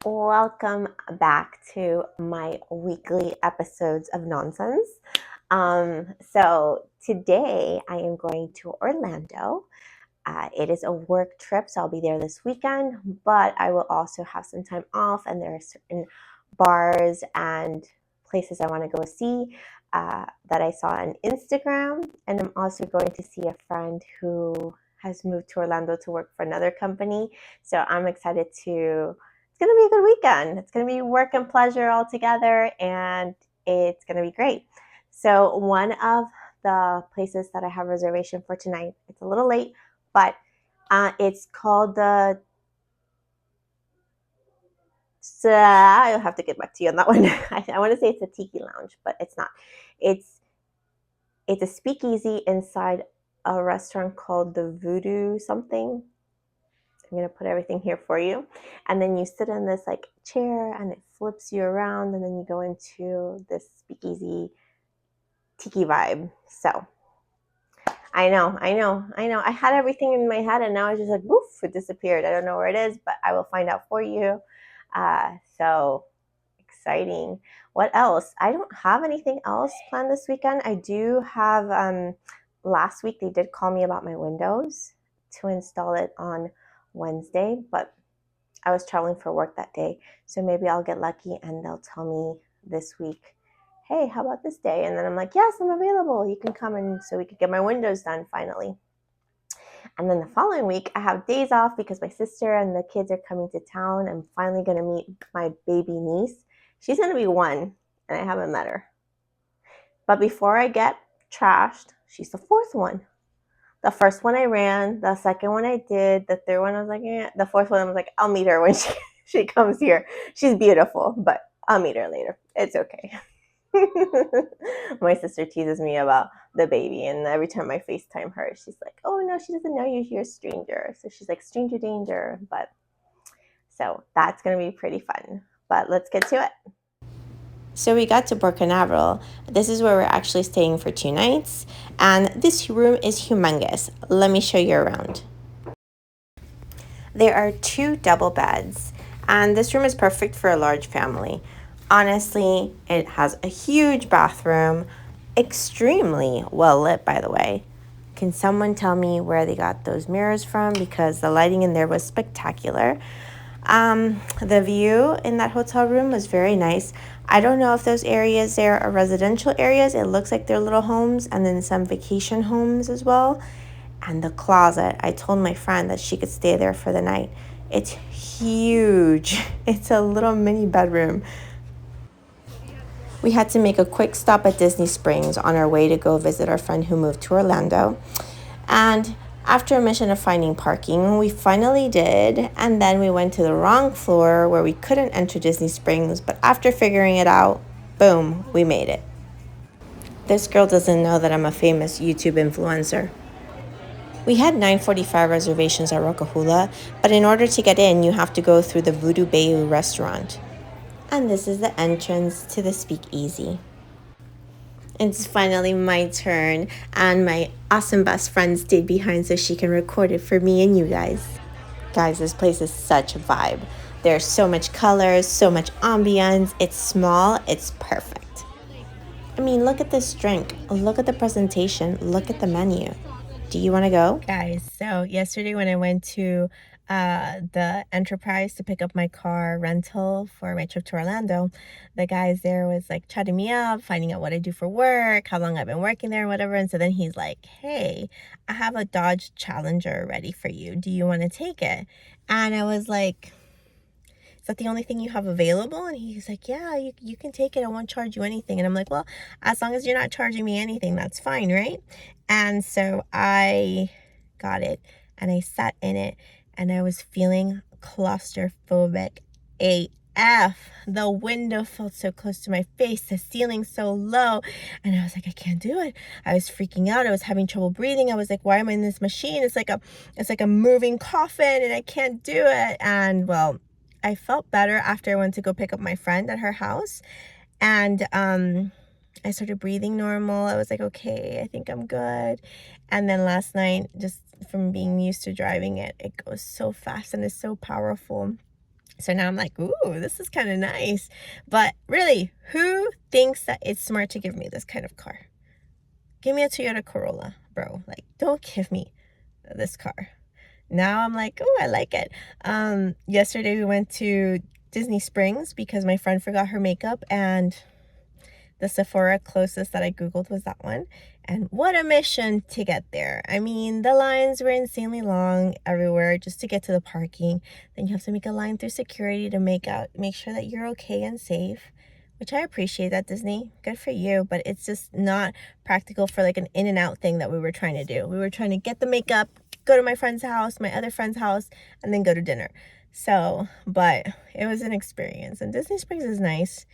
Welcome back to my weekly episodes of nonsense. So today I am going to Orlando. It is a work trip, so I'll be there this weekend, but I will also have some time off, and there are certain bars and places I want to go see that I saw on Instagram. And I'm also going to see a friend who has moved to Orlando to work for another company. So I'm excited to. It's going to be a good weekend. It's going to be work and pleasure all together, and it's going to be great. So one of the places that I have reservation for tonight, it's a little late, but it's called the. I'll have to get back to you on that one. I want to say it's a tiki lounge, but it's not. It's it's a speakeasy inside a restaurant called the Voodoo something. I'm gonna put everything here for you, and then you sit in this like chair, and it flips you around, and then you go into this speakeasy tiki vibe. So I know. I had everything in my head, and now it's just like, woof, it disappeared. I don't know where it is, but I will find out for you. So exciting. What else? I don't have anything else planned this weekend. I do have, last week they did call me about my windows to install it on Wednesday, but I was traveling for work that day. So maybe I'll get lucky and they'll tell me this week, hey, how about this day? And then I'm like, yes, I'm available. You can come in so we could get my windows done finally. And then the following week, I have days off because my sister and the kids are coming to town. I'm finally going to meet my baby niece. She's going to be 1, and I haven't met her. But before I get trashed, she's the 4th one. The first one I ran, the second one I did, the third one I was like, eh. The fourth one I was like, I'll meet her when she comes here. She's beautiful, but I'll meet her later. It's okay. My sister teases me about the baby, and every time I FaceTime her, she's like, oh no, she doesn't know you're a stranger. So she's like, stranger danger. But so that's going to be pretty fun. But let's get to it. So we got to Port Canaveral. This is where we're actually staying for 2 nights. And this room is humongous. Let me show you around. There are 2 double beds. And this room is perfect for a large family. Honestly, it has a huge bathroom. Extremely well lit, by the way. Can someone tell me where they got those mirrors from? Because the lighting in there was spectacular. The view in that hotel room was very nice. I don't know if those areas there are residential areas. It looks like they're little homes, and then some vacation homes as well. And the closet, I told my friend that she could stay there for the night. It's huge. It's a little mini bedroom. We had to make a quick stop at Disney Springs on our way to go visit our friend who moved to Orlando. And after a mission of finding parking, we finally did, and then we went to the wrong floor where we couldn't enter Disney Springs, but after figuring it out, boom, we made it. This girl doesn't know that I'm a famous YouTube influencer. We had 9:45 reservations at Rockahula, but in order to get in, you have to go through the Voodoo Bayou restaurant. And this is the entrance to the speakeasy. It's finally my turn, and my awesome best friend stayed behind so she can record it for me and you guys. Guys, this place is such a vibe. There's so much colors, so much ambience. It's small, it's perfect. I mean, look at this drink. Look at the presentation. Look at the menu. Do you want to go? Guys, so yesterday when I went to the Enterprise to pick up my car rental for my trip to Orlando, the guys there was like chatting me up, finding out what I do for work, how long I've been working there, whatever. And so then he's like, hey, I have a Dodge Challenger ready for you. Do you want to take it? And I was like, is that the only thing you have available? And he's like, yeah, you can take it. I won't charge you anything. And I'm like, well, as long as you're not charging me anything, that's fine, right? And so I got it, and I sat in it, and I was feeling claustrophobic AF. The window felt so close to my face, the ceiling so low, and I was like, I can't do it. I was freaking out. I was having trouble breathing. I was like, why am I in this machine? It's like a moving coffin, and I can't do it. And well, I felt better after I went to go pick up my friend at her house, and I started breathing normal. I was like, okay, I think I'm good. And then last night, just from being used to driving it, it goes so fast and it's so powerful. So now I'm like, ooh, this is kind of nice. But really, who thinks that it's smart to give me this kind of car? Give me a Toyota Corolla, bro. Like, don't give me this car. Now I'm like, oh, I like it. Yesterday we went to Disney Springs because my friend forgot her makeup, and the Sephora closest that I Googled was that one. And what a mission to get there. I mean, the lines were insanely long everywhere just to get to the parking. Then you have to make a line through security to make sure that you're okay and safe, which I appreciate that, Disney. Good for you. But it's just not practical for like an in and out thing that we were trying to do. We were trying to get the makeup, go to my friend's house, my other friend's house, and then go to dinner. So, but it was an experience. And Disney Springs is nice.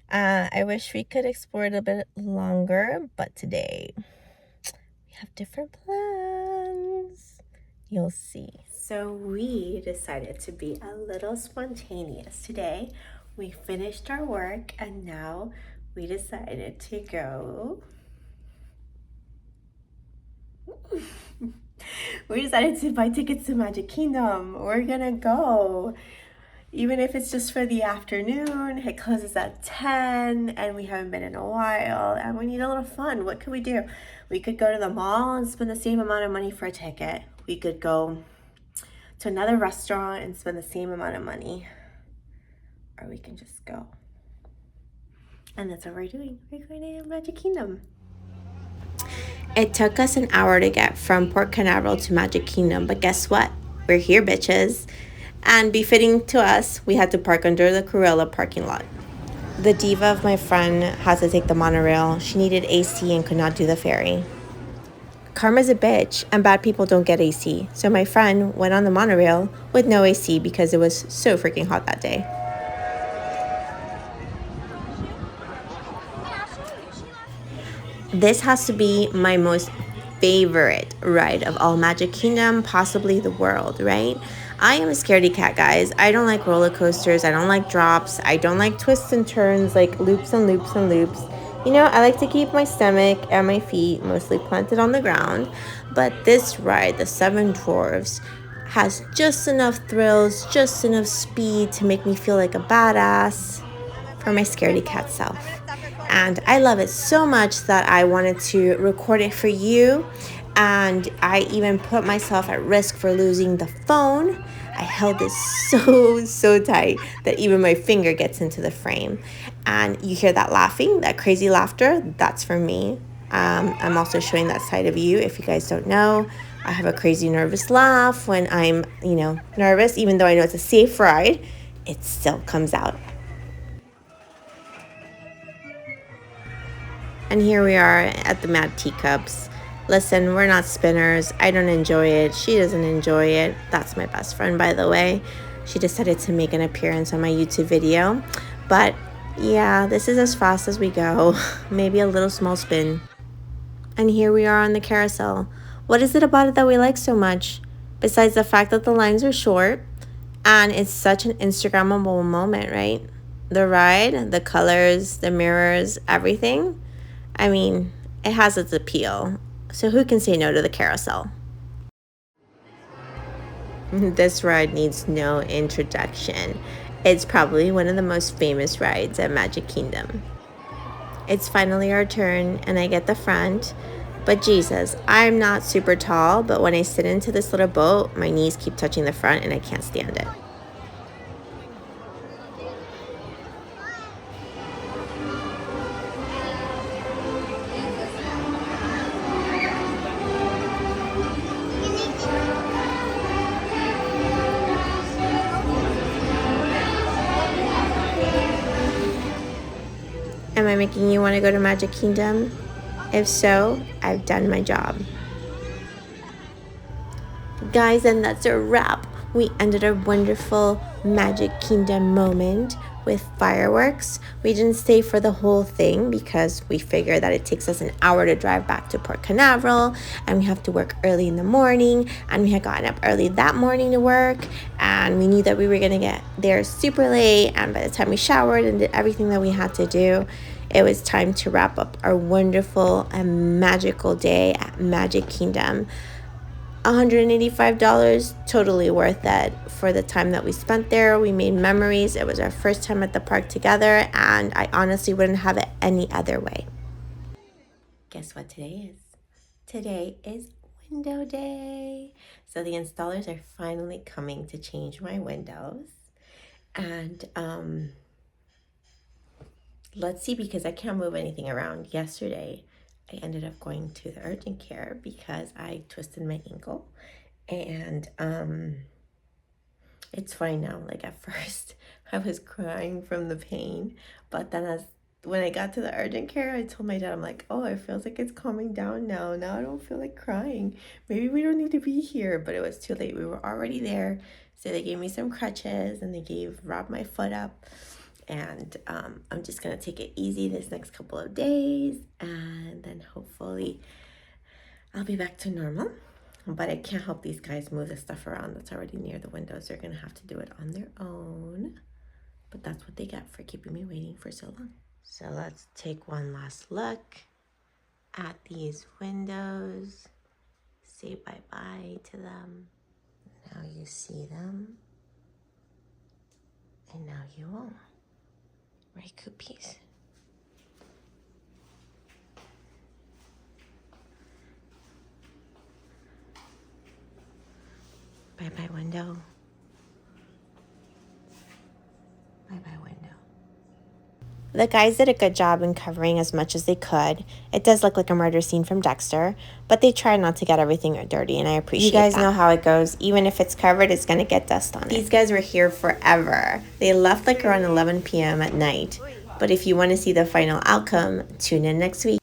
I wish we could explore it a bit longer, but today we have different plans. You'll see. So we decided to be a little spontaneous today. We finished our work and now we decided to go. We decided to buy tickets to Magic Kingdom. We're gonna go. Even if it's just for the afternoon, it closes at 10 and we haven't been in a while and we need a little fun. What could we do? We could go to the mall and spend the same amount of money for a ticket. We could go to another restaurant and spend the same amount of money. Or we can just go. And that's what we're doing. We're going to Magic Kingdom. It took us an hour to get from Port Canaveral to Magic Kingdom, but guess what? We're here, bitches. And befitting to us, we had to park under the Cruella parking lot. The diva of my friend had to take the monorail. She needed AC and could not do the ferry. Karma's a bitch, and bad people don't get AC. So my friend went on the monorail with no AC because it was so freaking hot that day. This has to be my most favorite ride of all Magic Kingdom, possibly the world, right? I am a scaredy cat, guys. I don't like roller coasters. I don't like drops. I don't like twists and turns, like loops and loops and loops. You know, I like to keep my stomach and my feet mostly planted on the ground. But this ride, the Seven Dwarfs, has just enough thrills, just enough speed to make me feel like a badass for my scaredy cat self. And I love it so much that I wanted to record it for you. And I even put myself at risk for losing the phone. I held it so tight that even my finger gets into the frame. And you hear that laughing, that crazy laughter, that's from me. I'm also showing that side of you. If you guys don't know, I have a crazy nervous laugh when I'm, nervous. Even though I know it's a safe ride, it still comes out. And here we are at the Mad Teacups. Listen, we're not spinners. I don't enjoy it. She doesn't enjoy it. That's my best friend, by the way. She decided to make an appearance on my YouTube video. But yeah, this is as fast as we go. Maybe a little small spin. And here we are on the carousel. What is it about it that we like so much? Besides the fact that the lines are short and it's such an Instagrammable moment, right? The ride, the colors, the mirrors, everything. I mean, it has its appeal. So who can say no to the carousel? This ride needs no introduction. It's probably one of the most famous rides at Magic Kingdom. It's finally our turn and I get the front. But Jesus, I'm not super tall, but when I sit into this little boat, my knees keep touching the front and I can't stand it. Am I making you want to go to Magic Kingdom? If so, I've done my job. Guys, and that's a wrap. We ended our wonderful Magic Kingdom moment with fireworks. We didn't stay for the whole thing because we figured that it takes us an hour to drive back to Port Canaveral and we have to work early in the morning, and we had gotten up early that morning to work, and we knew that we were gonna get there super late, and by the time we showered and did everything that we had to do, it was time to wrap up our wonderful and magical day at Magic Kingdom. $185, totally worth it for the time that we spent there. We made memories. It was our first time at the park together, and I honestly wouldn't have it any other way. Guess what today is? Today is window day. So the installers are finally coming to change my windows. And let's see, because I can't move anything around. Yesterday, I ended up going to the urgent care because I twisted my ankle. And it's fine now. Like at first, I was crying from the pain. But then when I got to the urgent care, I told my dad, I'm like, oh, it feels like it's calming down now. Now I don't feel like crying. Maybe we don't need to be here. But it was too late. We were already there. So they gave me some crutches and they wrapped my foot up. And I'm just going to take it easy this next couple of days. And then hopefully I'll be back to normal. But I can't help these guys move the stuff around that's already near the windows. They're going to have to do it on their own. But that's what they get for keeping me waiting for so long. So let's take one last look at these windows. Say bye-bye to them. Now you see them. And now you won't. Right, Coopies? Bye-bye window. Bye-bye window. The guys did a good job in covering as much as they could. It does look like a murder scene from Dexter, but they try not to get everything dirty, and I appreciate that. You guys know how it goes. Even if it's covered, it's going to get dust on it. These guys were here forever. They left like around 11 p.m. at night. But if you want to see the final outcome, tune in next week.